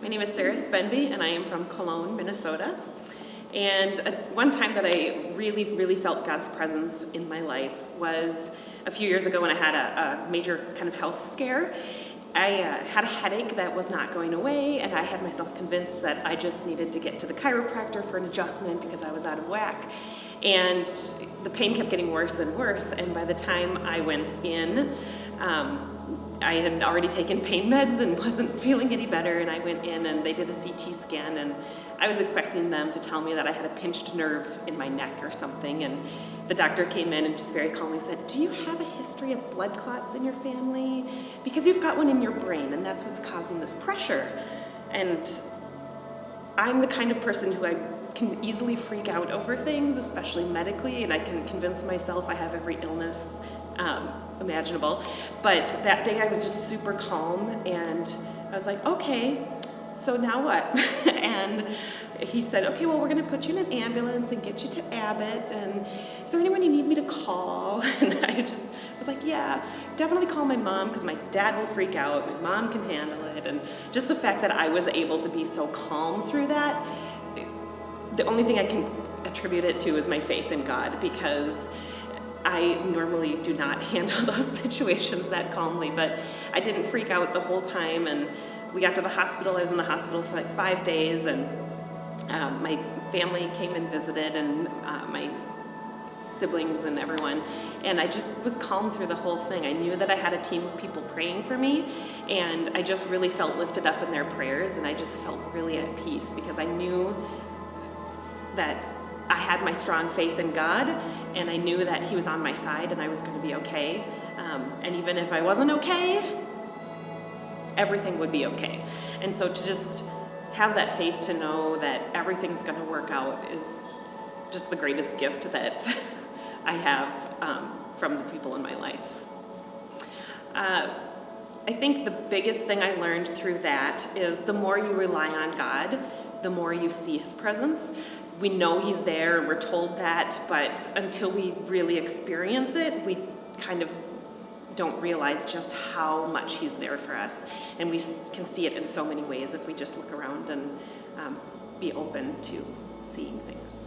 My name is Sara and I am from Cologne, Minnesota. And one time that I really felt God's presence in my life was a few years ago when I had a major kind of health scare. I had a headache that was not going away, and I had myself convinced that I just needed to get to the chiropractor for an adjustment because I was out of whack. And the pain kept getting worse and worse, and by the time I went in, I had already taken pain meds and wasn't feeling any better, and I went in and they did a CT scan, and I was expecting them to tell me that I had a pinched nerve in my neck or something, and the doctor came in and just very calmly said, "Do you have a history of blood clots in your family? Because you've got one in your brain, and that's what's causing this pressure." And I'm the kind of person who I can easily freak out over things, especially medically, and I can convince myself I have every illness imaginable. But that day I was just super calm, and I was like, okay, so now what? And he said, okay, well, we're gonna put you in an ambulance and get you to Abbott, and is there anyone you need me to call? And I just was like, yeah, definitely call my mom, because my dad will freak out, my mom can handle it. And just the fact that I was able to be so calm through that, the only thing I can attribute it to is my faith in God, because I normally do not handle those situations that calmly, but I didn't freak out the whole time. And we got to the hospital. I was in the hospital for like 5 days, and my family came and visited, and my siblings and everyone, and I just was calm through the whole thing. I knew that I had a team of people praying for me, and I just really felt lifted up in their prayers, and I just felt really at peace because I knew that I had my strong faith in God, and I knew that He was on my side and I was going to be okay. And even if I wasn't okay, everything would be okay. And so to just have that faith to know that everything's going to work out is just the greatest gift that I have from the people in my life. I think the biggest thing I learned through that is the more you rely on God, the more you see His presence. We know He's there, and we're told that, but until we really experience it, we kind of don't realize just how much He's there for us. And we can see it in so many ways if we just look around and be open to seeing things.